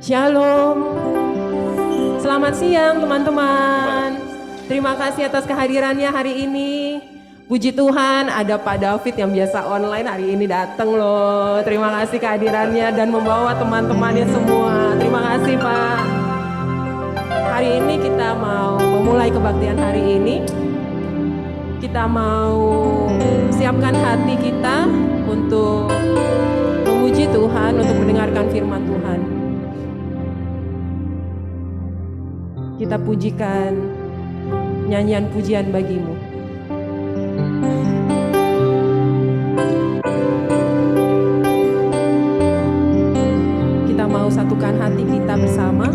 Shalom. Selamat siang teman-teman. Terima kasih atas kehadirannya hari ini. Puji Tuhan ada Pak David yang biasa online hari ini datang loh. Terima kasih kehadirannya dan membawa teman-temannya semua. Terima kasih Pak. Hari ini kita mau memulai kebaktian hari ini. Kita mau siapkan hati kita untuk memuji Tuhan, untuk mendengarkan firman Tuhan. Kita pujikan nyanyian pujian bagimu. Kita mau satukan hati kita bersama.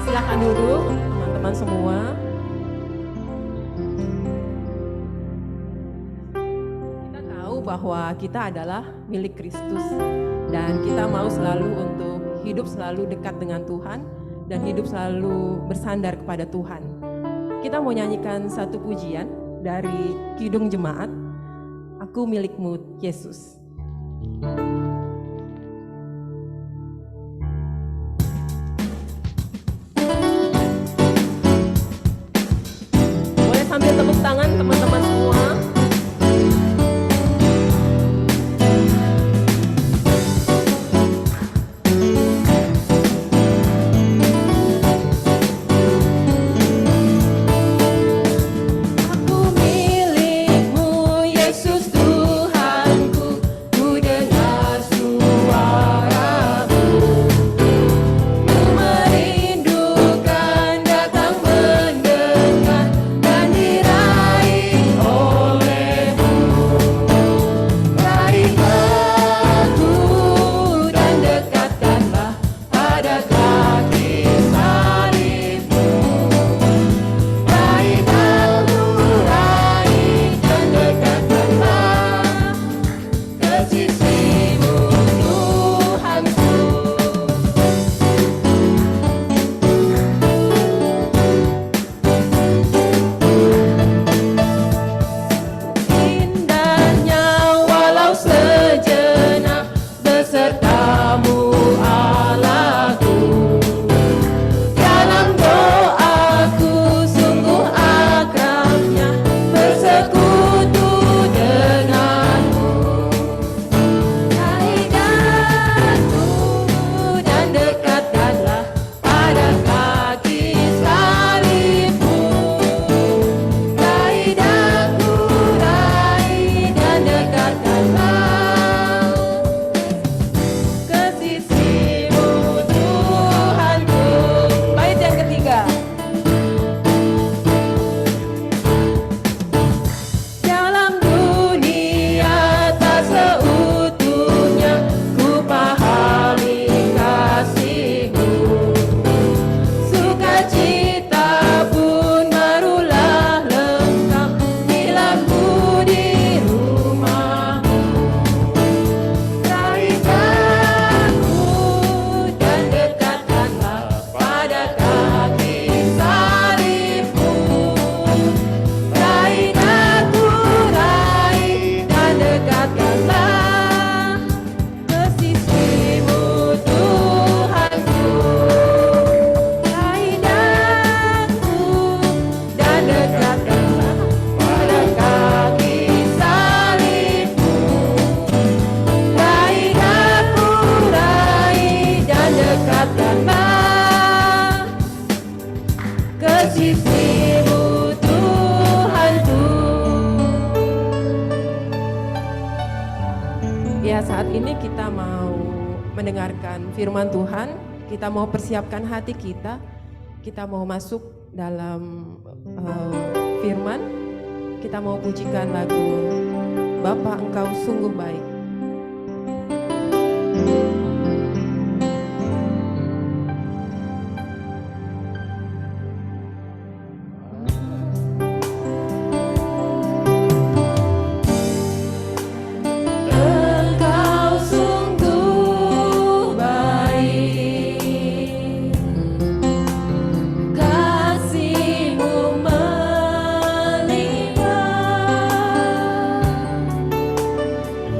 Silakan duduk teman-teman semua. Kita tahu bahwa kita adalah milik Kristus dan kita mau selalu untuk hidup selalu dekat dengan Tuhan dan hidup selalu bersandar kepada Tuhan. Kita mau nyanyikan satu pujian dari Kidung Jemaat, Aku Milikmu Yesus. Boleh sambil tepuk tangan teman-teman semua. Ya, saat ini kita mau mendengarkan firman Tuhan, kita mau persiapkan hati kita mau masuk dalam firman, kita mau pujikan lagu Bapa Engkau Sungguh Baik.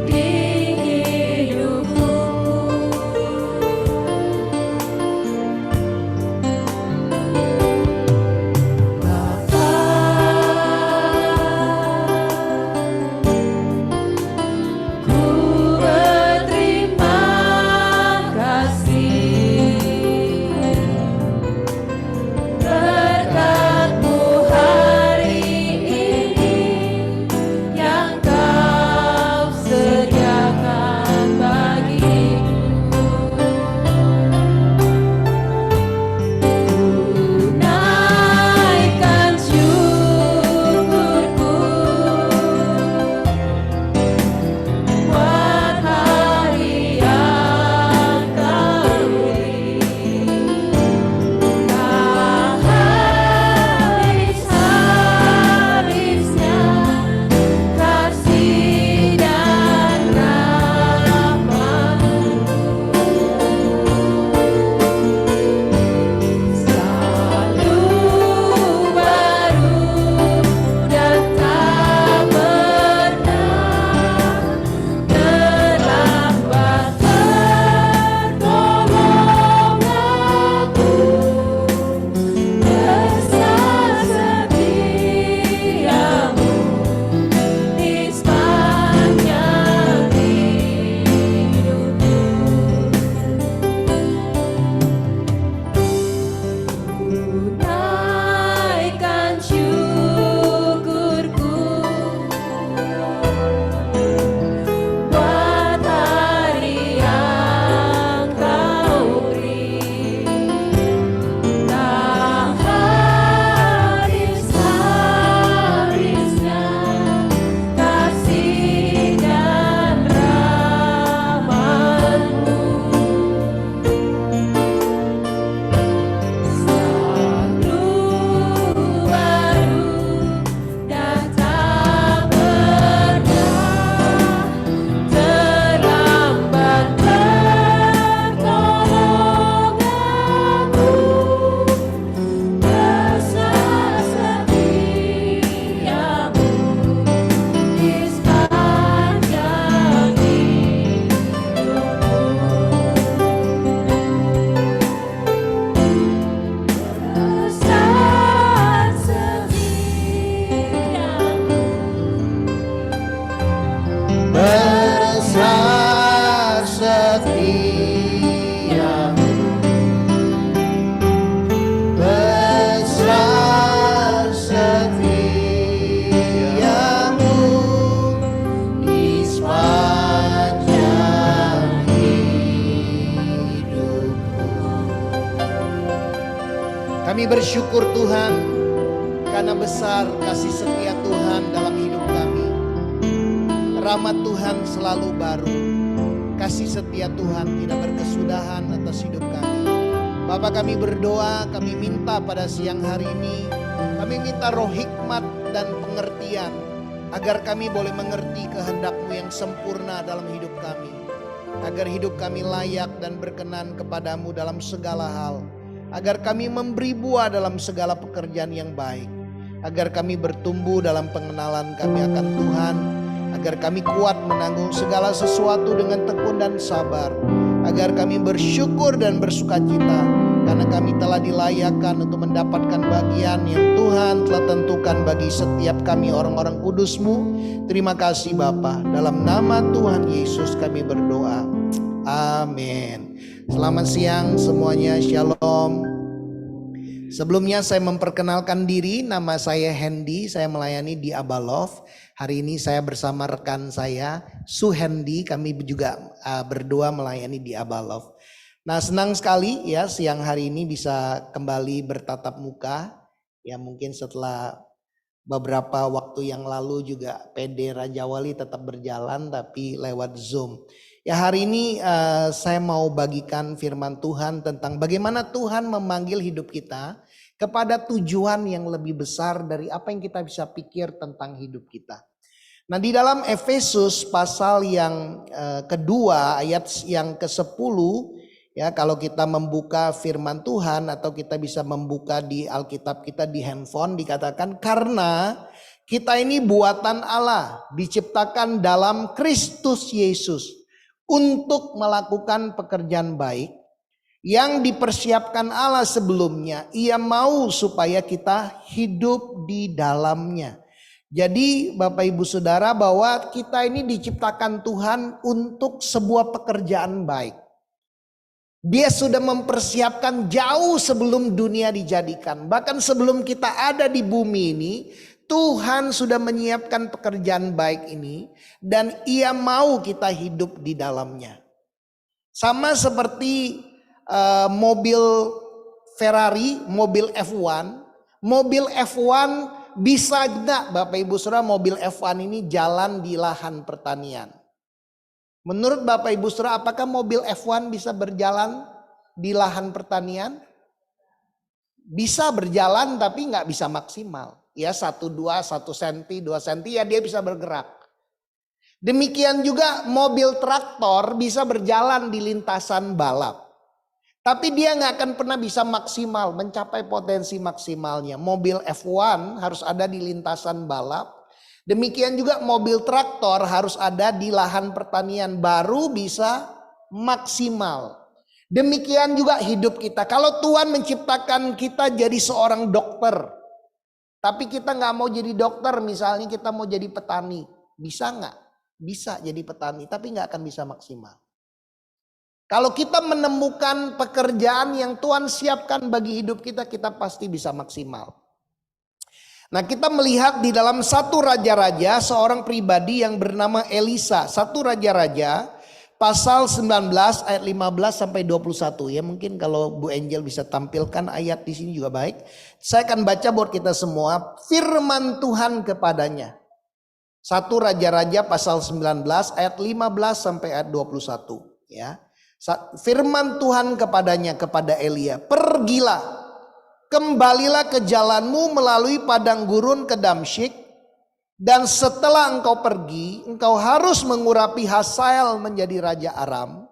Di Kami bersyukur Tuhan karena besar kasih setia Tuhan dalam hidup kami. Rahmat Tuhan selalu baru. Kasih setia Tuhan tidak berkesudahan atas hidup kami. Bapa, kami berdoa, kami minta pada siang hari ini, kami minta roh hikmat dan pengertian agar kami boleh mengerti kehendak-Mu yang sempurna dalam hidup kami. Agar hidup kami layak dan berkenan kepadamu dalam segala hal. Agar kami memberi buah dalam segala pekerjaan yang baik. Agar kami bertumbuh dalam pengenalan kami akan Tuhan. Agar kami kuat menanggung segala sesuatu dengan tekun dan sabar. Agar kami bersyukur dan bersukacita karena kami telah dilayakkan untuk mendapatkan bagian yang Tuhan telah tentukan bagi setiap kami orang-orang kudus-Mu. Terima kasih Bapa. Dalam nama Tuhan Yesus kami berdoa. Amin. Selamat siang semuanya, shalom. Sebelumnya saya memperkenalkan diri, nama saya Hendy, saya melayani di Abalov. Hari ini saya bersama rekan saya, Suhendi, kami juga berdua melayani di Abalov. Nah, senang sekali ya siang hari ini bisa kembali bertatap muka. Ya mungkin setelah beberapa waktu yang lalu juga PD Raja Wali tetap berjalan tapi lewat Zoom. Ya hari ini saya mau bagikan firman Tuhan tentang bagaimana Tuhan memanggil hidup kita kepada tujuan yang lebih besar dari apa yang kita bisa pikir tentang hidup kita. Nah, di dalam Efesus pasal yang kedua ayat yang ke-10, ya kalau kita membuka firman Tuhan atau kita bisa membuka di Alkitab kita di handphone, dikatakan karena kita ini buatan Allah, diciptakan dalam Kristus Yesus untuk melakukan pekerjaan baik yang dipersiapkan Allah sebelumnya. Ia mau supaya kita hidup di dalamnya. Jadi Bapak Ibu Saudara, bahwa kita ini diciptakan Tuhan untuk sebuah pekerjaan baik. Dia sudah mempersiapkan jauh sebelum dunia dijadikan. Bahkan sebelum kita ada di bumi ini, Tuhan sudah menyiapkan pekerjaan baik ini. Dan Ia mau kita hidup di dalamnya. Sama seperti mobil Ferrari, mobil F1. Mobil F1 bisa enggak Bapak Ibu Saudara mobil F1 ini jalan di lahan pertanian? Menurut Bapak Ibu Saudara, apakah mobil F1 bisa berjalan di lahan pertanian? Bisa berjalan tapi nggak bisa maksimal. Ya 1 cm, 2 cm ya dia bisa bergerak. Demikian juga mobil traktor bisa berjalan di lintasan balap. Tapi dia nggak akan pernah bisa maksimal, mencapai potensi maksimalnya. Mobil F1 harus ada di lintasan balap. Demikian juga mobil traktor harus ada di lahan pertanian baru bisa maksimal. Demikian juga hidup kita. Kalau Tuhan menciptakan kita jadi seorang dokter, tapi kita nggak mau jadi dokter, misalnya kita mau jadi petani, bisa nggak? Bisa jadi petani, tapi nggak akan bisa maksimal. Kalau kita menemukan pekerjaan yang Tuhan siapkan bagi hidup kita, kita pasti bisa maksimal. Nah, kita melihat di dalam 1 Raja-Raja seorang pribadi yang bernama Elisa. 1 Raja-Raja pasal 19 ayat 15 sampai 21 ya. Mungkin kalau Bu Angel bisa tampilkan ayat di sini juga baik. Saya akan baca buat kita semua firman Tuhan kepadanya. 1 Raja-Raja pasal 19 ayat 15 sampai ayat 21 ya. Firman Tuhan kepadanya, kepada Elia, pergilah, kembalilah ke jalanmu melalui padang gurun ke Damsyik, dan setelah engkau pergi, engkau harus mengurapi Hazael menjadi raja Aram,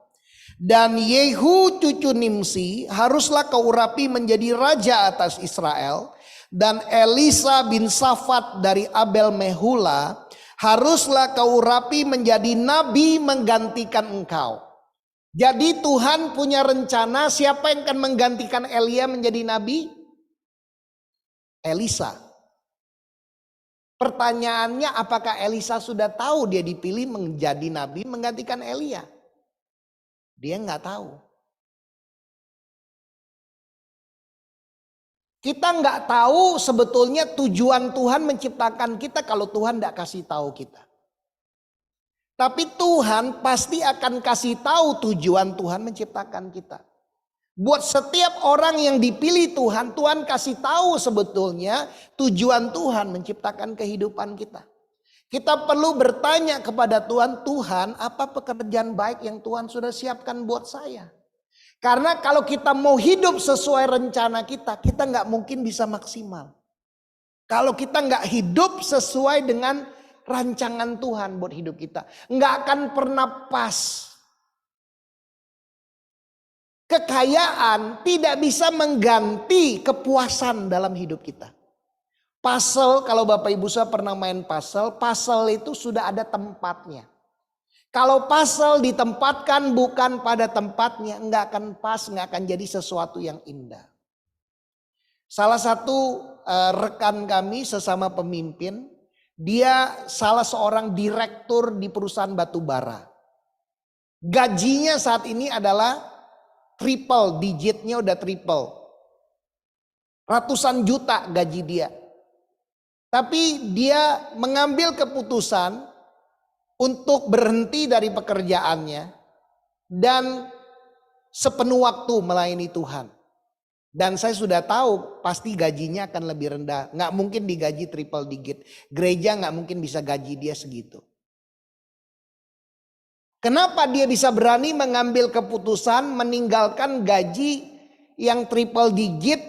dan Yehu cucu Nimsi haruslah kau urapi menjadi raja atas Israel, dan Elisa bin Safat dari Abel Mehula haruslah kau urapi menjadi nabi menggantikan engkau. Jadi Tuhan punya rencana siapa yang akan menggantikan Elia menjadi nabi? Elisa. Pertanyaannya, apakah Elisa sudah tahu dia dipilih menjadi nabi menggantikan Elia? Dia nggak tahu. Kita nggak tahu sebetulnya tujuan Tuhan menciptakan kita kalau Tuhan nggak kasih tahu kita. Tapi Tuhan pasti akan kasih tahu tujuan Tuhan menciptakan kita. Buat setiap orang yang dipilih Tuhan, Tuhan kasih tahu sebetulnya tujuan Tuhan menciptakan kehidupan kita. Kita perlu bertanya kepada Tuhan, Tuhan apa pekerjaan baik yang Tuhan sudah siapkan buat saya? Karena kalau kita mau hidup sesuai rencana kita, kita nggak mungkin bisa maksimal. Kalau kita nggak hidup sesuai dengan rancangan Tuhan buat hidup kita, nggak akan pernah pas. Kekayaan tidak bisa mengganti kepuasan dalam hidup kita. Puzzle, kalau Bapak Ibu saya pernah main puzzle, puzzle itu sudah ada tempatnya. Kalau puzzle ditempatkan bukan pada tempatnya, nggak akan pas, nggak akan jadi sesuatu yang indah. Salah satu rekan kami sesama pemimpin, dia salah seorang direktur di perusahaan batu bara. Gajinya saat ini adalah triple, digitnya udah triple. Ratusan juta gaji dia. Tapi dia mengambil keputusan untuk berhenti dari pekerjaannya dan sepenuh waktu melayani Tuhan. Dan saya sudah tahu pasti gajinya akan lebih rendah. Nggak mungkin digaji triple digit. Gereja nggak mungkin bisa gaji dia segitu. Kenapa dia bisa berani mengambil keputusan meninggalkan gaji yang triple digit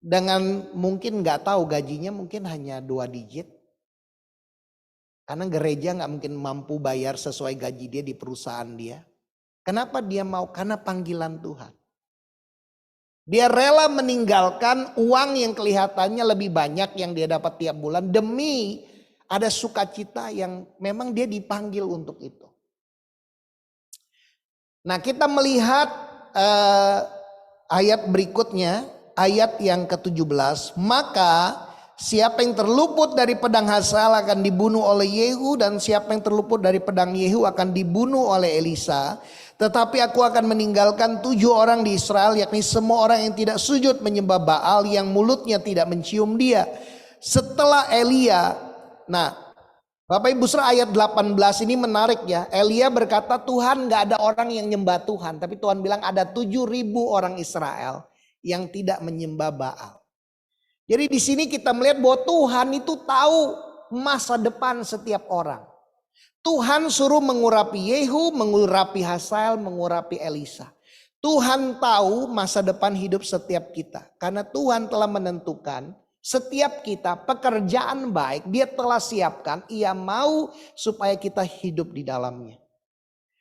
dengan mungkin nggak tahu gajinya mungkin hanya 2 digit. Karena gereja nggak mungkin mampu bayar sesuai gaji dia di perusahaan dia. Kenapa dia mau? Karena panggilan Tuhan. Dia rela meninggalkan uang yang kelihatannya lebih banyak yang dia dapat tiap bulan demi ada sukacita yang memang dia dipanggil untuk itu. Nah, kita melihat ayat berikutnya, ayat yang ke-17. Maka siapa yang terluput dari pedang Hazael akan dibunuh oleh Yehu, dan siapa yang terluput dari pedang Yehu akan dibunuh oleh Elisa. Tetapi aku akan meninggalkan 7 orang di Israel, yakni semua orang yang tidak sujud menyembah Baal, yang mulutnya tidak mencium dia. Setelah Elia, nah Bapak Ibu saudara, ayat 18 ini menarik ya. Elia berkata Tuhan gak ada orang yang nyembah Tuhan. Tapi Tuhan bilang ada 7.000 orang Israel yang tidak menyembah Baal. Jadi di sini kita melihat bahwa Tuhan itu tahu masa depan setiap orang. Tuhan suruh mengurapi Yehu, mengurapi Hazael, mengurapi Elisa. Tuhan tahu masa depan hidup setiap kita. Karena Tuhan telah menentukan setiap kita pekerjaan baik dia telah siapkan. Ia mau supaya kita hidup di dalamnya.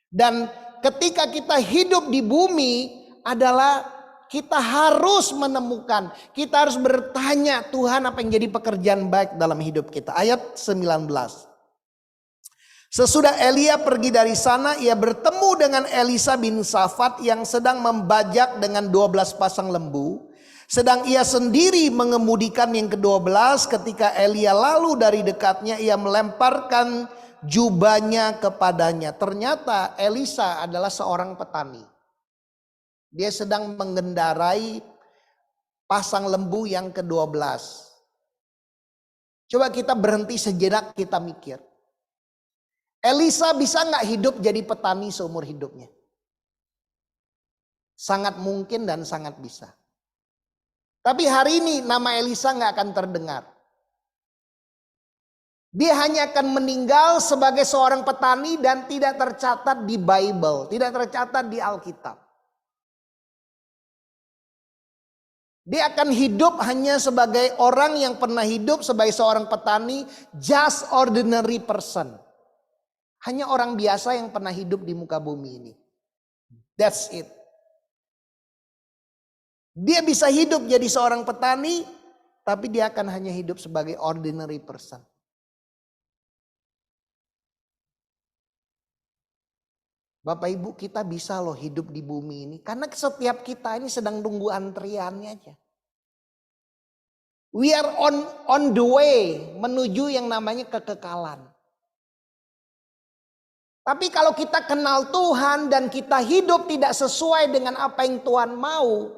Dan ketika kita hidup di bumi adalah kita harus menemukan, kita harus bertanya Tuhan apa yang jadi pekerjaan baik dalam hidup kita. Ayat 19. Sesudah Elia pergi dari sana, ia bertemu dengan Elisa bin Safat yang sedang membajak dengan 12 pasang lembu. Sedang ia sendiri mengemudikan yang ke-12. Ketika Elia lalu dari dekatnya, ia melemparkan jubahnya kepadanya. Ternyata Elisa adalah seorang petani. Dia sedang mengendarai pasang lembu yang ke-12. Coba kita berhenti sejenak, kita mikir. Elisa bisa gak hidup jadi petani seumur hidupnya? Sangat mungkin dan sangat bisa. Tapi hari ini nama Elisa gak akan terdengar. Dia hanya akan meninggal sebagai seorang petani dan tidak tercatat di Bible. Tidak tercatat di Alkitab. Dia akan hidup hanya sebagai orang yang pernah hidup sebagai seorang petani. Just ordinary person. Hanya orang biasa yang pernah hidup di muka bumi ini. That's it. Dia bisa hidup jadi seorang petani, tapi dia akan hanya hidup sebagai ordinary person. Bapak Ibu, kita bisa loh hidup di bumi ini. Karena setiap kita ini sedang tunggu antriannya aja. We are on the way menuju yang namanya kekekalan. Tapi kalau kita kenal Tuhan dan kita hidup tidak sesuai dengan apa yang Tuhan mau,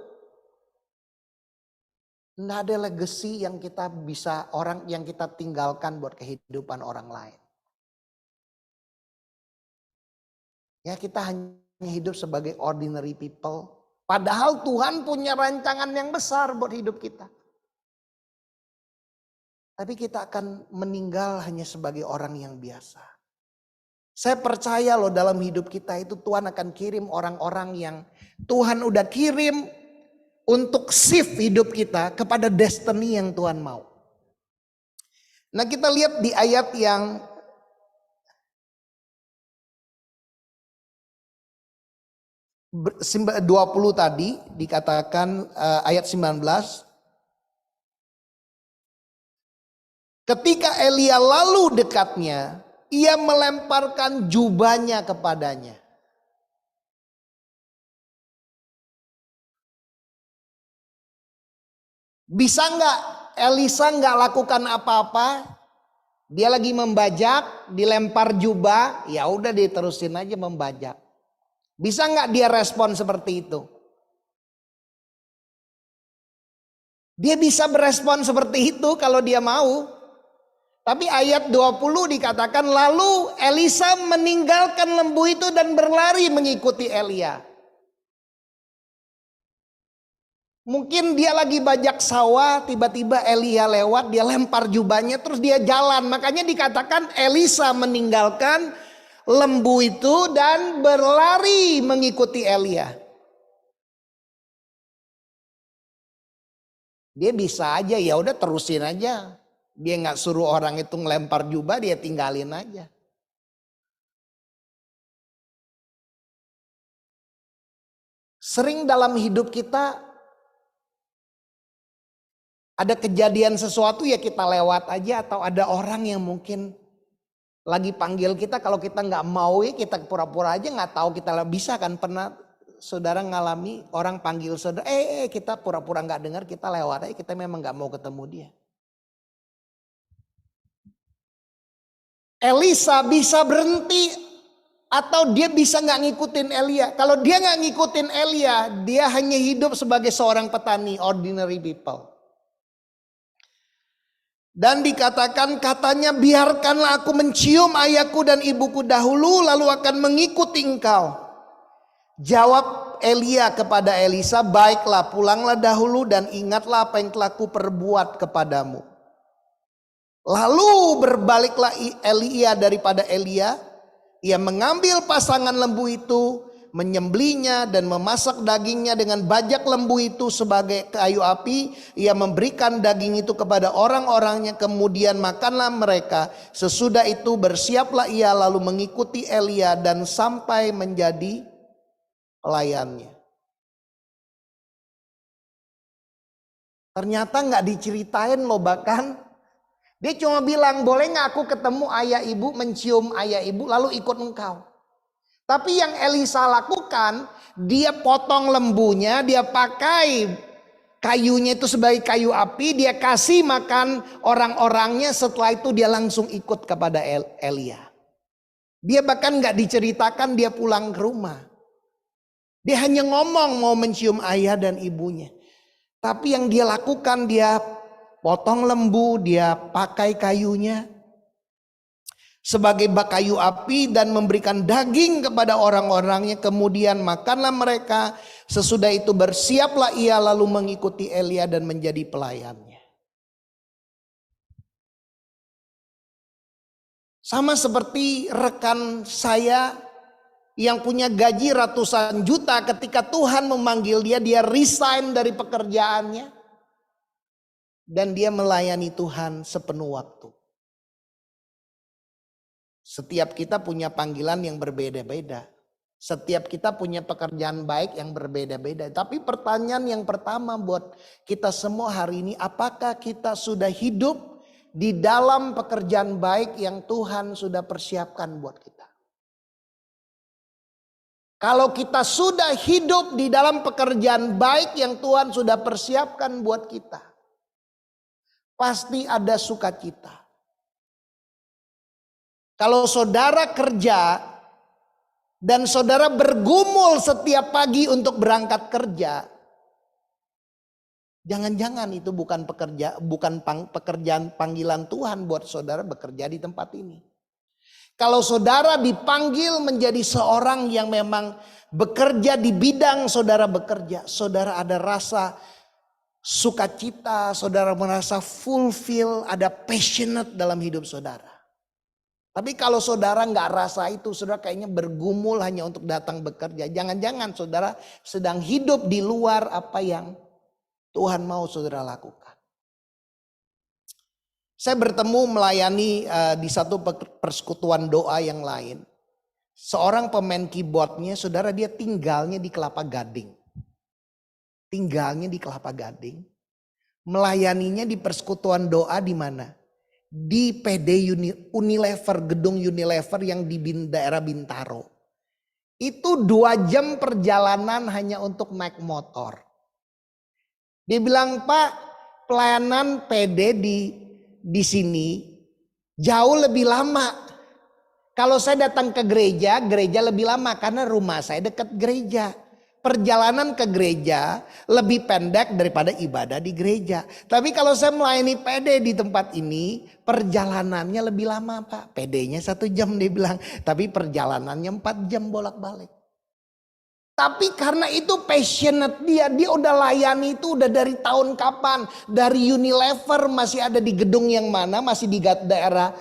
tidak ada legacy yang kita bisa orang yang kita tinggalkan buat kehidupan orang lain. Ya kita hanya hidup sebagai ordinary people. Padahal Tuhan punya rancangan yang besar buat hidup kita. Tapi kita akan meninggal hanya sebagai orang yang biasa. Saya percaya loh dalam hidup kita itu Tuhan akan kirim orang-orang yang Tuhan udah kirim untuk shift hidup kita kepada destiny yang Tuhan mau. Nah kita lihat di ayat yang 20 tadi dikatakan ayat 19. Ketika Elia lalu dekatnya, ia melemparkan jubahnya kepadanya. Bisa nggak Elisa nggak lakukan apa-apa? Dia lagi membajak, dilempar jubah, ya udah diterusin aja membajak. Bisa nggak dia respon seperti itu? Dia bisa berespon seperti itu kalau dia mau. Tapi ayat 20 dikatakan lalu Elisa meninggalkan lembu itu dan berlari mengikuti Elia. Mungkin dia lagi bajak sawah, tiba-tiba Elia lewat, dia lempar jubahnya terus dia jalan. Makanya dikatakan Elisa meninggalkan lembu itu dan berlari mengikuti Elia. Dia bisa aja ya udah terusin aja. Dia nggak suruh orang itu ngelempar jubah, dia tinggalin aja. Sering dalam hidup kita ada kejadian sesuatu ya kita lewat aja, atau ada orang yang mungkin lagi panggil kita, kalau kita nggak mau ya kita pura-pura aja nggak tahu kita bisa kan. Pernah saudara ngalami orang panggil saudara, kita pura-pura nggak dengar, kita lewat aja, kita memang nggak mau ketemu dia. Elisa bisa berhenti atau dia bisa nggak ngikutin Elia. Kalau dia nggak ngikutin Elia, dia hanya hidup sebagai seorang petani, ordinary people. Dan dikatakan katanya, biarkanlah aku mencium ayahku dan ibuku dahulu, lalu akan mengikuti engkau. Jawab Elia kepada Elisa, baiklah pulanglah dahulu dan ingatlah apa yang telah kuperbuat kepadamu. Lalu berbaliklah Elia daripada Elia. Ia mengambil pasangan lembu itu, menyembelihnya dan memasak dagingnya dengan bajak lembu itu sebagai kayu api. Ia memberikan daging itu kepada orang-orangnya, kemudian makanlah mereka. Sesudah itu bersiaplah ia lalu mengikuti Elia dan sampai menjadi pelayannya. Ternyata nggak diceritain loh, bahkan dia cuma bilang, boleh nggak aku ketemu ayah ibu, mencium ayah ibu lalu ikut engkau. Tapi yang Elisa lakukan, dia potong lembunya, dia pakai kayunya itu sebagai kayu api, dia kasih makan orang-orangnya, setelah itu dia langsung ikut kepada Elia. Dia bahkan nggak diceritakan dia pulang ke rumah. Dia hanya ngomong mau mencium ayah dan ibunya. Tapi yang dia lakukan, dia potong lembu, dia pakai kayunya sebagai bak kayu api dan memberikan daging kepada orang-orangnya. Kemudian makanlah mereka. Sesudah itu bersiaplah ia lalu mengikuti Elia dan menjadi pelayannya. Sama seperti rekan saya yang punya gaji ratusan juta, ketika Tuhan memanggil dia, dia resign dari pekerjaannya. Dan dia melayani Tuhan sepenuh waktu. Setiap kita punya panggilan yang berbeda-beda. Setiap kita punya pekerjaan baik yang berbeda-beda. Tapi pertanyaan yang pertama buat kita semua hari ini, apakah kita sudah hidup di dalam pekerjaan baik yang Tuhan sudah persiapkan buat kita? Kalau kita sudah hidup di dalam pekerjaan baik yang Tuhan sudah persiapkan buat kita, pasti ada sukacita. Kalau saudara kerja dan saudara bergumul setiap pagi untuk berangkat kerja, jangan-jangan itu bukan pekerjaan panggilan Tuhan buat saudara bekerja di tempat ini. Kalau saudara dipanggil menjadi seorang yang memang bekerja di bidang saudara bekerja, saudara ada rasa sukacita, saudara merasa fulfill, ada passionate dalam hidup saudara. Tapi kalau saudara nggak rasa itu, saudara kayaknya bergumul hanya untuk datang bekerja. Jangan-jangan saudara sedang hidup di luar apa yang Tuhan mau saudara lakukan. Saya bertemu melayani di satu persekutuan doa yang lain. Seorang pemain keyboardnya, saudara, dia tinggalnya di Kelapa Gading. Tinggalnya di Kelapa Gading. Melayaninya di persekutuan doa di mana? Di PD Unilever, gedung Unilever yang di daerah Bintaro. Itu 2 jam perjalanan hanya untuk naik motor. Dia bilang, Pak, pelayanan PD di sini jauh lebih lama. Kalau saya datang ke gereja lebih lama karena rumah saya dekat gereja. Perjalanan ke gereja lebih pendek daripada ibadah di gereja. Tapi kalau saya melayani PD di tempat ini, perjalanannya lebih lama, Pak. PD-nya 1 jam dia bilang, tapi perjalanannya 4 jam bolak-balik. Tapi karena itu passionate dia udah layani itu udah dari tahun kapan. Dari Unilever masih ada di gedung yang mana, masih di daerah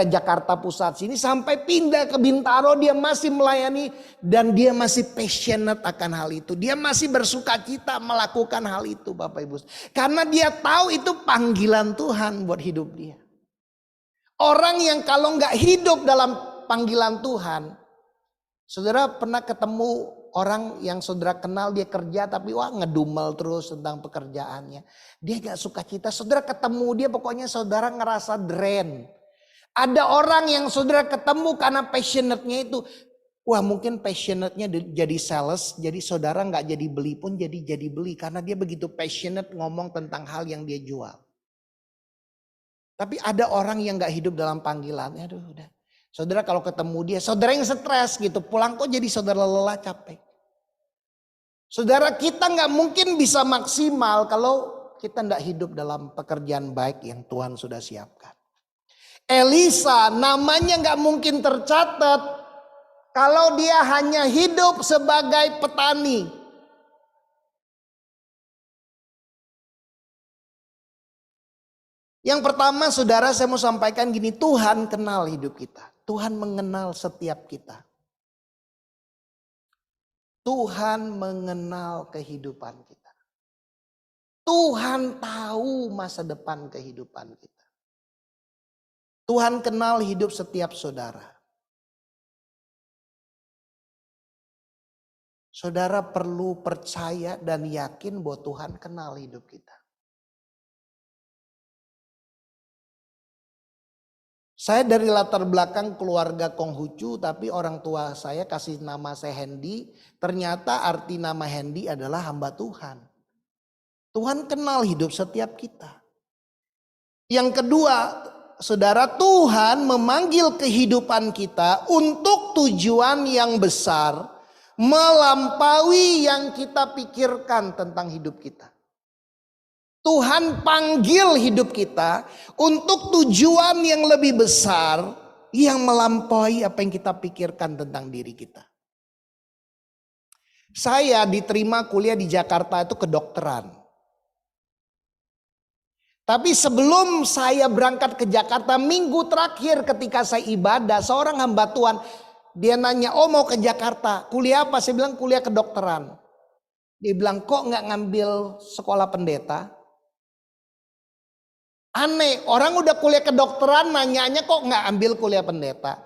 Jakarta Pusat sini. Sampai pindah ke Bintaro dia masih melayani dan dia masih passionate akan hal itu. Dia masih bersuka cita melakukan hal itu Bapak Ibu. Karena dia tahu itu panggilan Tuhan buat hidup dia. Orang yang kalau nggak hidup dalam panggilan Tuhan. Saudara pernah ketemu orang yang saudara kenal dia kerja tapi ngedumel terus tentang pekerjaannya. Dia gak suka cita. Saudara ketemu dia pokoknya saudara ngerasa drain. Ada orang yang saudara ketemu karena passionate-nya itu. Mungkin passionate-nya jadi sales. Jadi saudara gak jadi beli pun jadi beli. Karena dia begitu passionate ngomong tentang hal yang dia jual. Tapi ada orang yang gak hidup dalam panggilannya. Aduh udah. Saudara kalau ketemu dia, saudara yang stres gitu. Pulang kok jadi saudara lelah capek. Saudara kita gak mungkin bisa maksimal kalau kita gak hidup dalam pekerjaan baik yang Tuhan sudah siapkan. Elisa namanya gak mungkin tercatat kalau dia hanya hidup sebagai petani. Yang pertama saudara saya mau sampaikan gini, Tuhan kenal hidup kita. Tuhan mengenal setiap kita. Tuhan mengenal kehidupan kita. Tuhan tahu masa depan kehidupan kita. Tuhan kenal hidup setiap saudara. Saudara perlu percaya dan yakin bahwa Tuhan kenal hidup kita. Saya dari latar belakang keluarga Konghucu, tapi orang tua saya kasih nama saya Hendy. Ternyata arti nama Hendy adalah hamba Tuhan. Tuhan kenal hidup setiap kita. Yang kedua, saudara, Tuhan memanggil kehidupan kita untuk tujuan yang besar, melampaui yang kita pikirkan tentang hidup kita. Tuhan panggil hidup kita untuk tujuan yang lebih besar yang melampaui apa yang kita pikirkan tentang diri kita. Saya diterima kuliah di Jakarta itu kedokteran. Tapi sebelum saya berangkat ke Jakarta minggu terakhir ketika saya ibadah, seorang hamba Tuhan dia nanya, mau ke Jakarta, kuliah apa? Saya bilang kuliah kedokteran. Dia bilang kok nggak ngambil sekolah pendeta? Aneh, orang udah kuliah kedokteran nanyanya kok nggak ambil kuliah pendeta.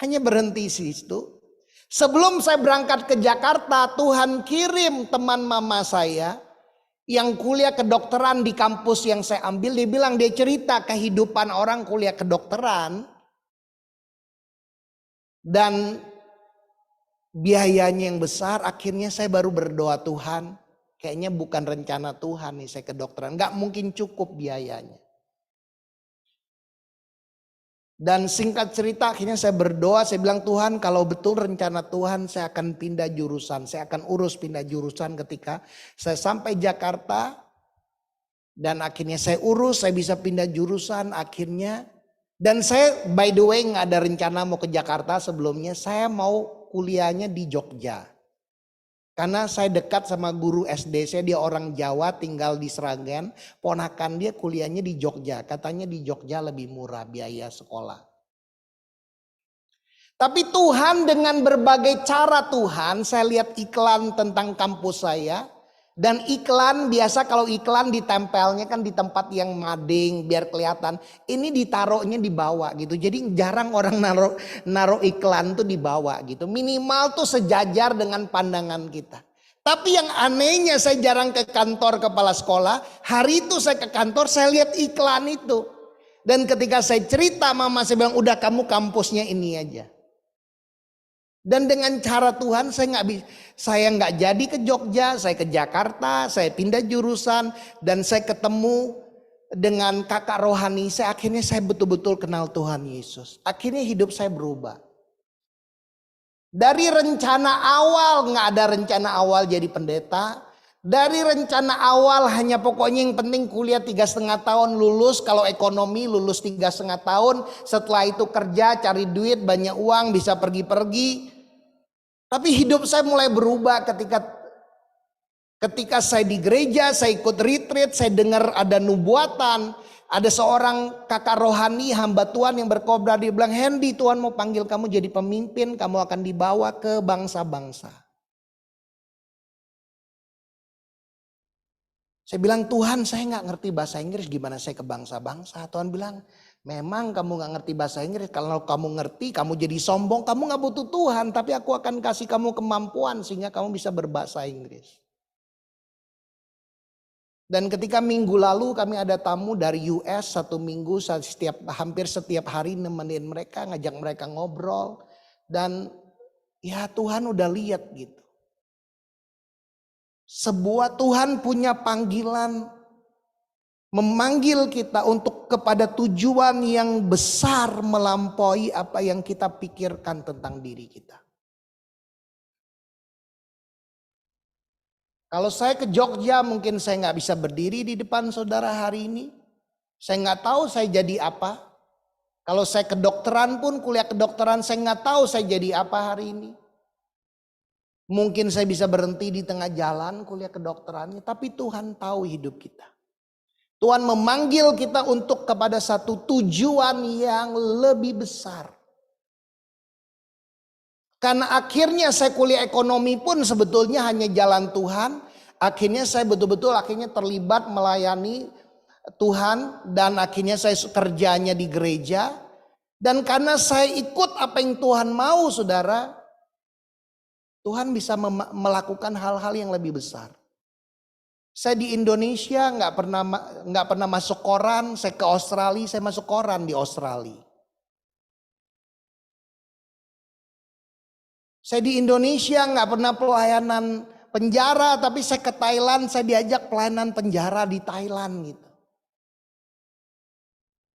Hanya berhenti situ. Sebelum saya berangkat ke Jakarta, Tuhan kirim teman mama saya yang kuliah kedokteran di kampus yang saya ambil. Dia bilang, dia cerita kehidupan orang kuliah kedokteran. Dan biayanya yang besar, akhirnya saya baru berdoa, Tuhan kayaknya bukan rencana Tuhan nih saya kedokteran. Nggak mungkin cukup biayanya. Dan singkat cerita akhirnya saya berdoa, saya bilang Tuhan kalau betul rencana Tuhan saya akan pindah jurusan. Saya akan urus pindah jurusan ketika saya sampai Jakarta. Dan akhirnya saya urus, saya bisa pindah jurusan akhirnya. Dan saya by the way gak ada rencana mau ke Jakarta sebelumnya. Saya mau kuliahnya di Jogja. Karena saya dekat sama guru SD saya, dia orang Jawa tinggal di Sragen. Ponakan dia kuliahnya di Jogja. Katanya di Jogja lebih murah biaya sekolah. Tapi Tuhan dengan berbagai cara Tuhan, saya lihat iklan tentang kampus saya. Dan iklan biasa kalau iklan ditempelnya kan di tempat yang mading biar kelihatan. Ini ditaruhnya di bawah gitu. Jadi jarang orang naruh iklan tuh di bawah gitu. Minimal tuh sejajar dengan pandangan kita. Tapi yang anehnya saya jarang ke kantor kepala sekolah. Hari itu saya ke kantor saya lihat iklan itu. Dan ketika saya cerita mama saya bilang udah kamu kampusnya ini aja. Dan dengan cara Tuhan saya nggak jadi ke Jogja, saya ke Jakarta, saya pindah jurusan dan saya ketemu dengan kakak rohani. Akhirnya saya betul-betul kenal Tuhan Yesus. Akhirnya hidup saya berubah. Dari rencana awal nggak ada rencana awal jadi pendeta. Dari rencana awal hanya pokoknya yang penting kuliah 3,5 tahun lulus. Kalau ekonomi lulus 3,5 tahun. Setelah itu kerja cari duit banyak uang bisa pergi-pergi. Tapi hidup saya mulai berubah ketika saya di gereja, saya ikut retreat, saya dengar ada nubuatan. Ada seorang kakak rohani hamba Tuhan yang berkhotbah, dia bilang, Hendy Tuhan mau panggil kamu jadi pemimpin, kamu akan dibawa ke bangsa-bangsa. Saya bilang Tuhan saya gak ngerti bahasa Inggris gimana saya ke bangsa-bangsa. Tuhan bilang memang kamu gak ngerti bahasa Inggris. Kalau kamu ngerti kamu jadi sombong. Kamu gak butuh Tuhan. Tapi aku akan kasih kamu kemampuan sehingga kamu bisa berbahasa Inggris. Dan ketika minggu lalu kami ada tamu dari US 1 minggu. Hampir setiap hari nemenin mereka. Ngajak mereka ngobrol. Dan ya Tuhan udah lihat gitu. Sebuah Tuhan punya panggilan memanggil kita untuk kepada tujuan yang besar melampaui apa yang kita pikirkan tentang diri kita. Kalau saya ke Jogja mungkin saya nggak bisa berdiri di depan saudara hari ini. Saya nggak tahu saya jadi apa. Kalau saya kedokteran pun kuliah kedokteran saya nggak tahu saya jadi apa hari ini. Mungkin saya bisa berhenti di tengah jalan kuliah kedokterannya. Tapi Tuhan tahu hidup kita. Tuhan memanggil kita untuk kepada satu tujuan yang lebih besar. Karena akhirnya saya kuliah ekonomi pun sebetulnya hanya jalan Tuhan. Akhirnya saya betul-betul terlibat melayani Tuhan. Dan akhirnya saya kerjanya di gereja. Dan karena saya ikut apa yang Tuhan mau saudara. Tuhan bisa melakukan hal-hal yang lebih besar. Saya di Indonesia nggak pernah masuk koran. Saya ke Australia, saya masuk koran di Australia. Saya di Indonesia nggak pernah pelayanan penjara, tapi saya ke Thailand, saya diajak pelayanan penjara di Thailand gitu.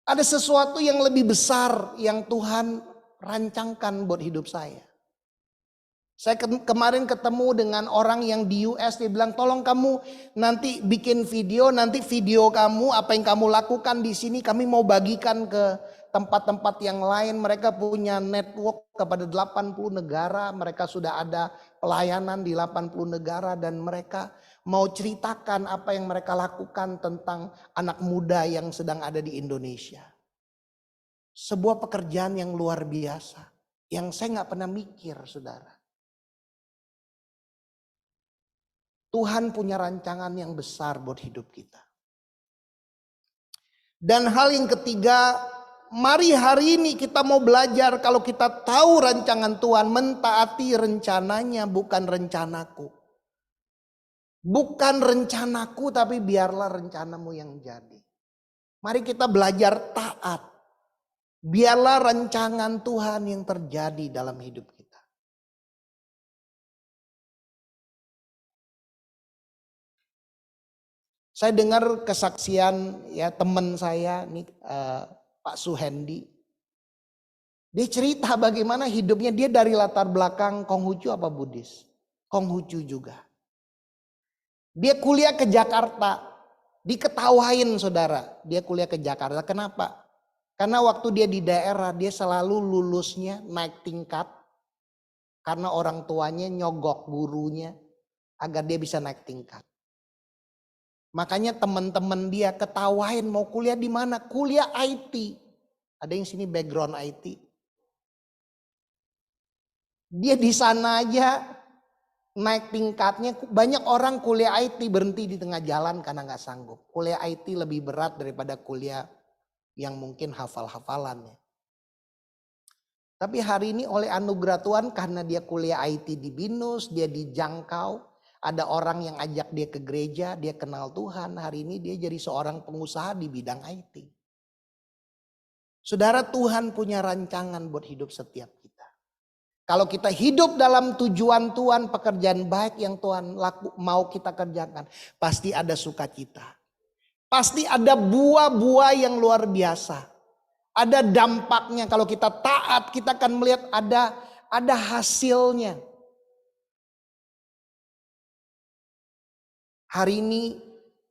Ada sesuatu yang lebih besar yang Tuhan rancangkan buat hidup saya. Saya kemarin ketemu dengan orang yang di US, dia bilang tolong kamu nanti bikin video, nanti video kamu apa yang kamu lakukan di sini kami mau bagikan ke tempat-tempat yang lain. Mereka punya network kepada 80 negara, mereka sudah ada pelayanan di 80 negara dan mereka mau ceritakan apa yang mereka lakukan tentang anak muda yang sedang ada di Indonesia. Sebuah pekerjaan yang luar biasa, yang saya gak pernah mikir saudara. Tuhan punya rancangan yang besar buat hidup kita. Dan hal yang ketiga, mari hari ini kita mau belajar kalau kita tahu rancangan Tuhan, mentaati rencananya bukan rencanaku. Bukan rencanaku tapi biarlah rencanamu yang jadi. Mari kita belajar taat. Biarlah rancangan Tuhan yang terjadi dalam hidup kita. Saya dengar kesaksian ya teman saya nih Pak Suhendi. Dia cerita bagaimana hidupnya, dia dari latar belakang Konghucu apa Buddhis? Konghucu juga. Dia kuliah ke Jakarta. Diketawain saudara, dia kuliah ke Jakarta. Kenapa? Karena waktu dia di daerah dia selalu lulusnya naik tingkat. Karena orang tuanya nyogok gurunya. agar dia bisa naik tingkat. Makanya teman-teman dia ketawain mau kuliah di mana? Kuliah IT. Ada yang sini background IT. Dia di sana aja naik tingkatnya. Banyak orang kuliah IT berhenti di tengah jalan karena nggak sanggup. Kuliah IT lebih berat daripada kuliah yang mungkin hafal-hafalannya. Tapi hari ini oleh anugerah Tuhan karena dia kuliah IT di BINUS, dia dijangkau. Ada orang yang ajak dia ke gereja, dia kenal Tuhan. Hari ini dia jadi seorang pengusaha di bidang IT. Saudara, Tuhan punya rancangan buat hidup setiap kita. Kalau kita hidup dalam tujuan Tuhan, pekerjaan baik yang Tuhan mau kita kerjakan, pasti ada sukacita. Pasti ada buah-buah yang luar biasa. Ada dampaknya kalau kita taat, kita akan melihat ada hasilnya. Hari ini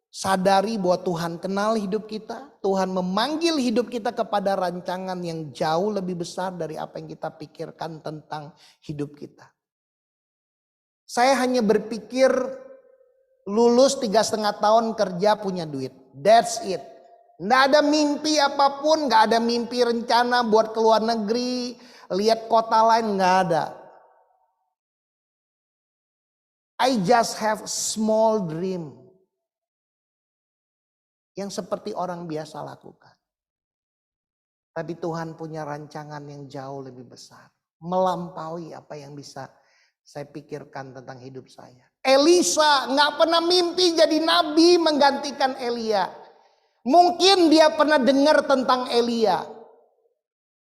sadari bahwa Tuhan kenal hidup kita. Tuhan memanggil hidup kita kepada rancangan yang jauh lebih besar dari apa yang kita pikirkan tentang hidup kita. Saya hanya berpikir lulus 3,5 tahun kerja punya duit. That's it. Nggak ada mimpi apapun, nggak ada mimpi rencana buat keluar negeri, lihat kota lain, nggak ada. I just have small dream. Yang seperti orang biasa lakukan. Tapi Tuhan punya rancangan yang jauh lebih besar. Melampaui apa yang bisa saya pikirkan tentang hidup saya. Elisa nggak pernah mimpi jadi nabi menggantikan Elia. Mungkin dia pernah dengar tentang Elia.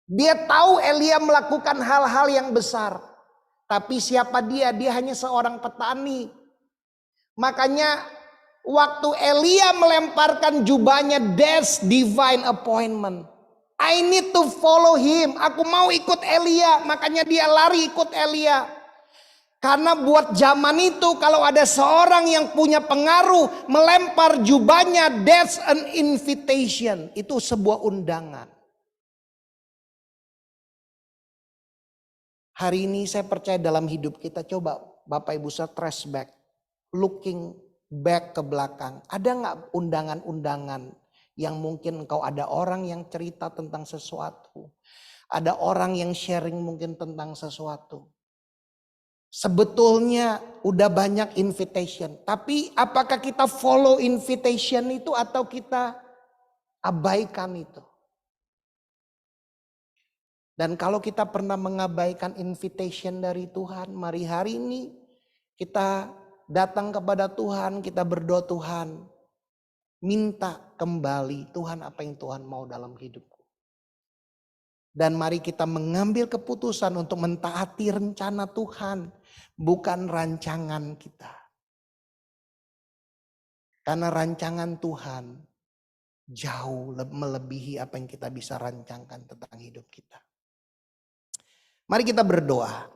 Dia tahu Elia melakukan hal-hal yang besar. Tapi siapa dia? Dia hanya seorang petani. Makanya waktu Elia melemparkan jubahnya, that's divine appointment. I need to follow him. Aku mau ikut Elia. Makanya dia lari ikut Elia. Karena buat zaman itu kalau ada seorang yang punya pengaruh melempar jubahnya, that's an invitation. Itu sebuah undangan. Hari ini saya percaya dalam hidup kita, coba Bapak Ibu saya trace back. Looking back ke belakang. Ada nggak undangan-undangan yang mungkin engkau ada orang yang cerita tentang sesuatu. Ada orang yang sharing mungkin tentang sesuatu. Sebetulnya udah banyak invitation. Tapi apakah kita follow invitation itu atau kita abaikan itu? Dan kalau kita pernah mengabaikan invitation dari Tuhan, mari hari ini kita datang kepada Tuhan, kita berdoa, Tuhan, minta kembali Tuhan apa yang Tuhan mau dalam hidupku. Dan mari kita mengambil keputusan untuk mentaati rencana Tuhan, bukan rancangan kita. Karena rancangan Tuhan jauh melebihi apa yang kita bisa rancangkan tentang hidup kita. Mari kita berdoa.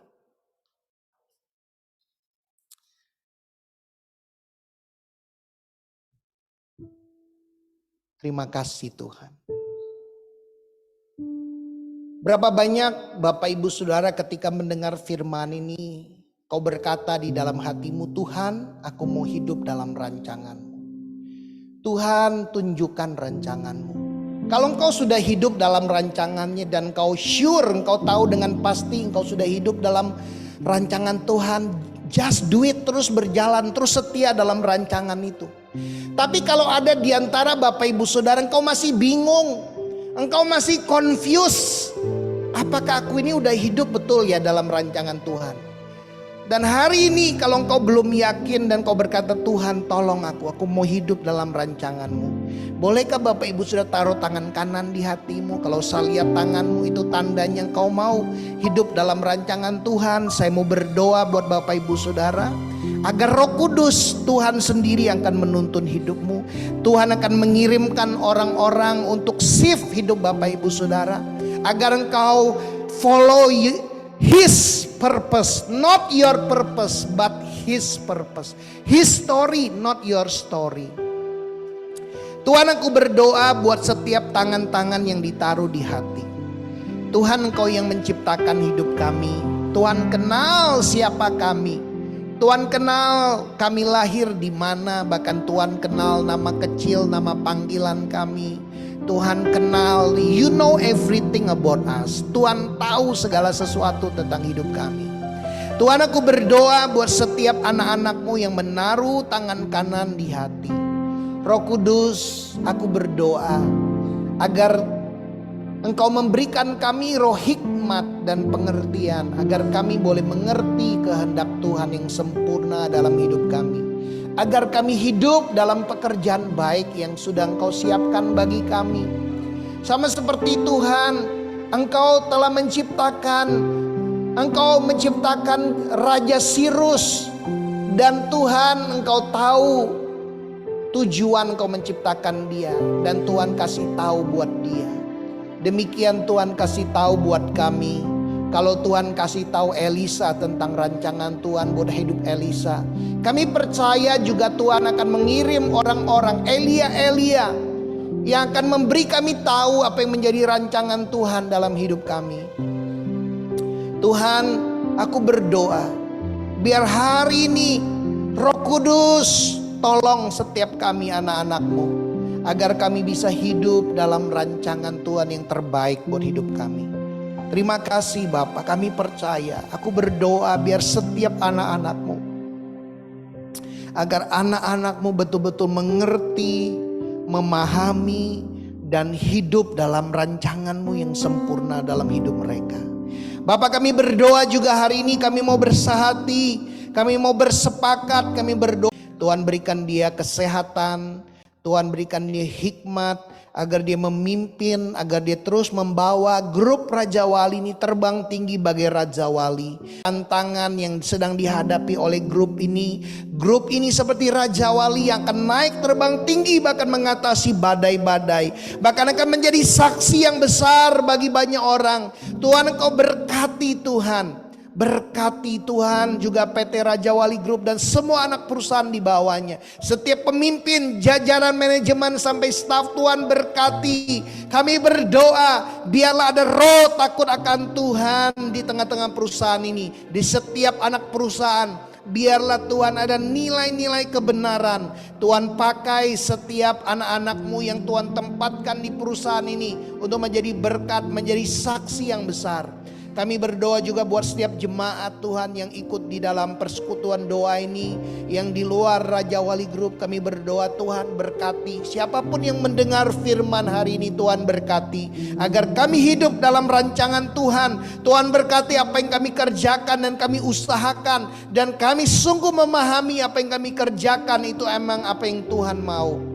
Terima kasih Tuhan. Berapa banyak Bapak Ibu Saudara ketika mendengar firman ini, kau berkata di dalam hatimu, Tuhan, aku mau hidup dalam rancangan-Mu. Tuhan, tunjukkan rancangan-Mu. Kalau engkau sudah hidup dalam rancangannya dan kau sure, engkau tahu dengan pasti engkau sudah hidup dalam rancangan Tuhan, just do it, terus berjalan, terus setia dalam rancangan itu. Tapi kalau ada di antara Bapak Ibu Saudara engkau masih bingung, engkau masih confused, apakah aku ini udah hidup betul ya dalam rancangan Tuhan? Dan hari ini kalau engkau belum yakin dan kau berkata, Tuhan tolong aku mau hidup dalam rancangan-Mu. Bolehkah Bapak Ibu sudah taruh tangan kanan di hatimu? Kalau saya lihat tanganmu itu tandanya engkau mau hidup dalam rancangan Tuhan. Saya mau berdoa buat Bapak Ibu Saudara, agar Roh Kudus Tuhan sendiri akan menuntun hidupmu. Tuhan akan mengirimkan orang-orang untuk shift hidup Bapak Ibu Saudara, agar engkau follow His purpose, not your purpose, but His purpose. His story, not your story. Tuhan, aku berdoa buat setiap tangan-tangan yang ditaruh di hati. Tuhan, Engkau yang menciptakan hidup kami. Tuhan kenal siapa kami. Tuhan kenal kami lahir di mana, bahkan Tuhan kenal nama kecil, nama panggilan kami. Tuhan kenal, you know everything about us. Tuhan tahu segala sesuatu tentang hidup kami. Tuhan, aku berdoa buat setiap anak-anak-Mu yang menaruh tangan kanan di hati. Roh Kudus, aku berdoa agar Engkau memberikan kami roh hikmat dan pengertian, agar kami boleh mengerti kehendak Tuhan yang sempurna dalam hidup kami. Agar kami hidup dalam pekerjaan baik yang sudah Engkau siapkan bagi kami. Sama seperti Tuhan, Engkau telah Engkau menciptakan Raja Sirus. Dan Tuhan, Engkau tahu tujuan Engkau menciptakan dia. Dan Tuhan kasih tahu buat dia. Demikian Tuhan kasih tahu buat kami. Kalau Tuhan kasih tahu Elisa tentang rancangan Tuhan buat hidup Elisa, kami percaya juga Tuhan akan mengirim orang-orang Elia yang akan memberi kami tahu apa yang menjadi rancangan Tuhan dalam hidup kami. Tuhan, aku berdoa biar hari ini Roh Kudus tolong setiap kami anak-anak-Mu, agar kami bisa hidup dalam rancangan Tuhan yang terbaik buat hidup kami. Terima kasih Bapak, kami percaya. Aku berdoa biar setiap anak-anak-Mu, agar anak-anak-Mu betul-betul mengerti, memahami, dan hidup dalam rancangan-Mu yang sempurna dalam hidup mereka. Bapak, kami berdoa juga hari ini, kami mau bersehati, kami mau bersepakat, kami berdoa Tuhan berikan dia kesehatan, Tuhan berikan dia hikmat, agar dia memimpin, agar dia terus membawa grup Raja Wali ini terbang tinggi bagai Raja Wali. Tantangan yang sedang dihadapi oleh grup ini seperti Raja Wali yang akan naik terbang tinggi, bahkan mengatasi badai-badai, bahkan akan menjadi saksi yang besar bagi banyak orang. Tuhan, Engkau berkati Tuhan. Berkati Tuhan juga PT Raja Wali Group dan semua anak perusahaan di bawahnya. Setiap pemimpin, jajaran manajemen sampai staf, Tuhan berkati. Kami berdoa biarlah ada roh takut akan Tuhan di tengah-tengah perusahaan ini. Di setiap anak perusahaan, biarlah Tuhan ada nilai-nilai kebenaran. Tuhan pakai setiap anak-anak-Mu yang Tuhan tempatkan di perusahaan ini untuk menjadi berkat, menjadi saksi yang besar. Kami berdoa juga buat setiap jemaat Tuhan yang ikut di dalam persekutuan doa ini, yang di luar Raja Wali Group. Kami berdoa Tuhan berkati siapapun yang mendengar firman hari ini, Tuhan berkati agar kami hidup dalam rancangan Tuhan. Tuhan berkati apa yang kami kerjakan dan kami usahakan, dan kami sungguh memahami apa yang kami kerjakan itu emang apa yang Tuhan mau.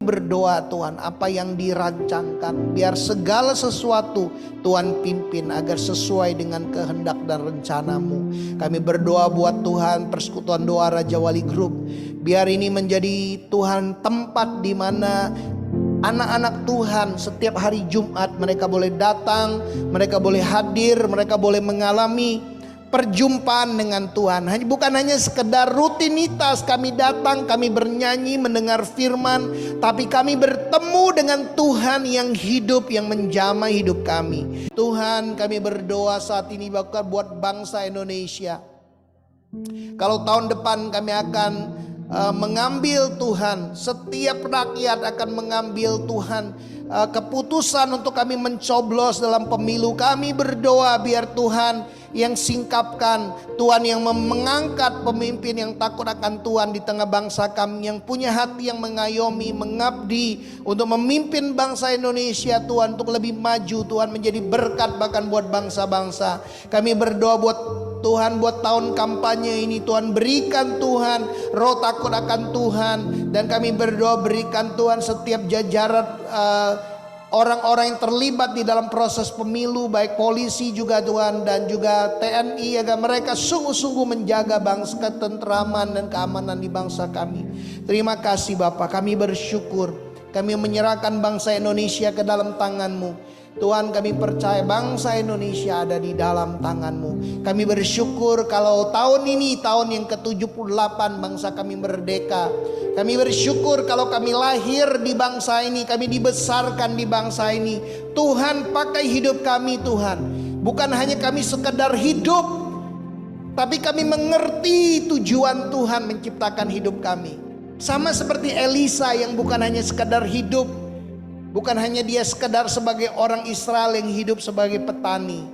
Berdoa Tuhan, apa yang dirancangkan biar segala sesuatu Tuhan pimpin agar sesuai dengan kehendak dan rencana-Mu. Kami berdoa buat Tuhan persekutuan doa Raja Wali Group, biar ini menjadi Tuhan tempat di mana anak-anak Tuhan setiap hari Jumat mereka boleh datang, mereka boleh hadir, mereka boleh mengalami perjumpaan dengan Tuhan. Bukan hanya sekedar rutinitas kami datang, kami bernyanyi, mendengar firman, tapi kami bertemu dengan Tuhan yang hidup, yang menjamah hidup kami. Tuhan, kami berdoa saat ini buat bangsa Indonesia. Kalau tahun depan kami akan mengambil Tuhan, setiap rakyat akan mengambil Tuhan keputusan untuk kami mencoblos dalam pemilu. Kami berdoa biar Tuhan yang singkapkan, Tuhan yang mengangkat pemimpin yang takut akan Tuhan di tengah bangsa kami, yang punya hati yang mengayomi, mengabdi untuk memimpin bangsa Indonesia Tuhan untuk lebih maju, Tuhan menjadi berkat bahkan buat bangsa-bangsa. Kami berdoa buat Tuhan, buat tahun kampanye ini Tuhan berikan Tuhan roh takut akan Tuhan, dan kami berdoa berikan Tuhan setiap jajaran orang-orang yang terlibat di dalam proses pemilu, baik polisi juga Tuhan dan juga TNI, agar mereka sungguh-sungguh menjaga bangsa, ketentraman dan keamanan di bangsa kami. Terima kasih Bapak, kami bersyukur, kami menyerahkan bangsa Indonesia ke dalam tangan-Mu. Tuhan, kami percaya bangsa Indonesia ada di dalam tangan-Mu. Kami bersyukur kalau tahun ini tahun yang ke-78 bangsa kami merdeka. Kami bersyukur kalau kami lahir di bangsa ini, kami dibesarkan di bangsa ini. Tuhan, pakai hidup kami Tuhan. Bukan hanya kami sekedar hidup, Tapi kami mengerti tujuan Tuhan menciptakan hidup kami. Sama seperti Elisa yang bukan hanya sekadar hidup, bukan hanya dia sekadar sebagai orang Israel yang hidup sebagai petani,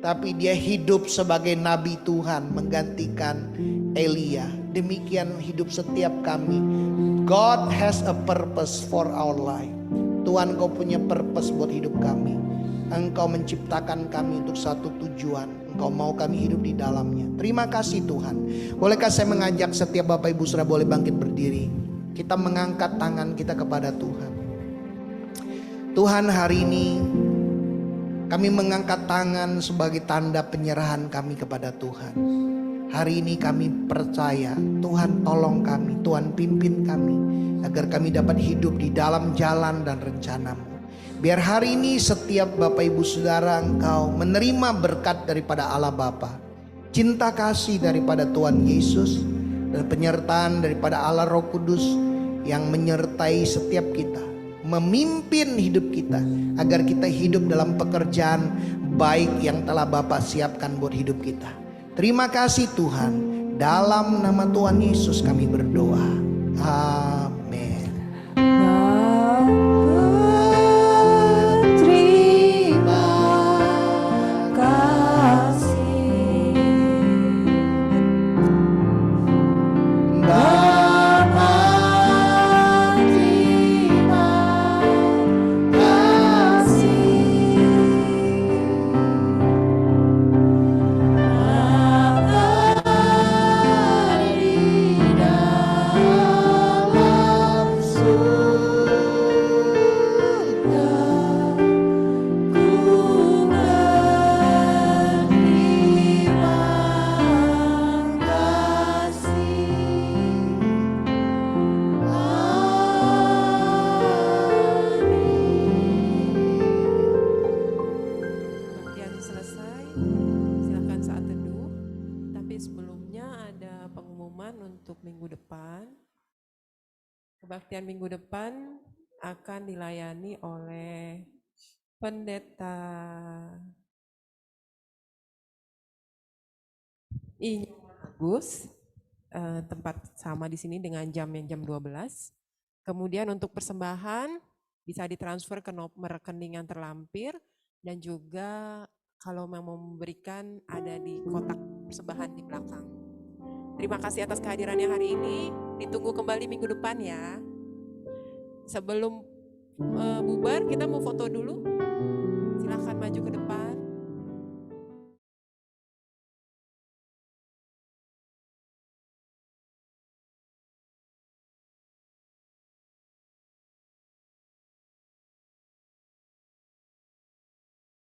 tapi dia hidup sebagai nabi Tuhan menggantikan Elia. Demikian hidup setiap kami. God has a purpose for our life. Tuhan, Kau punya purpose buat hidup kami. Engkau menciptakan kami untuk satu tujuan. Engkau mau kami hidup di dalamnya. Terima kasih Tuhan. Bolehkah saya mengajak setiap Bapak Ibu Saudara boleh bangkit berdiri. Kita mengangkat tangan kita kepada Tuhan. Tuhan, hari ini kami mengangkat tangan sebagai tanda penyerahan kami kepada Tuhan. Hari ini kami percaya Tuhan tolong kami, Tuhan pimpin kami agar kami dapat hidup di dalam jalan dan rencana-Mu. Biar hari ini setiap Bapak Ibu Saudara engkau menerima berkat daripada Allah Bapa, cinta kasih daripada Tuhan Yesus, dan penyertaan daripada Allah Roh Kudus yang menyertai setiap kita, memimpin hidup kita agar kita hidup dalam pekerjaan baik yang telah Bapa siapkan buat hidup kita. Terima kasih Tuhan, dalam nama Tuhan Yesus kami berdoa. Amin. Kebaktian minggu depan akan dilayani oleh Pendeta Agus, tempat sama di sini dengan jam 12. Kemudian untuk persembahan bisa ditransfer ke nomor rekening yang terlampir, dan juga kalau mau memberikan ada di kotak persembahan di belakang. Terima kasih atas kehadirannya hari ini. Ditunggu kembali minggu depan ya. Sebelum bubar kita mau foto dulu. Silahkan maju ke depan.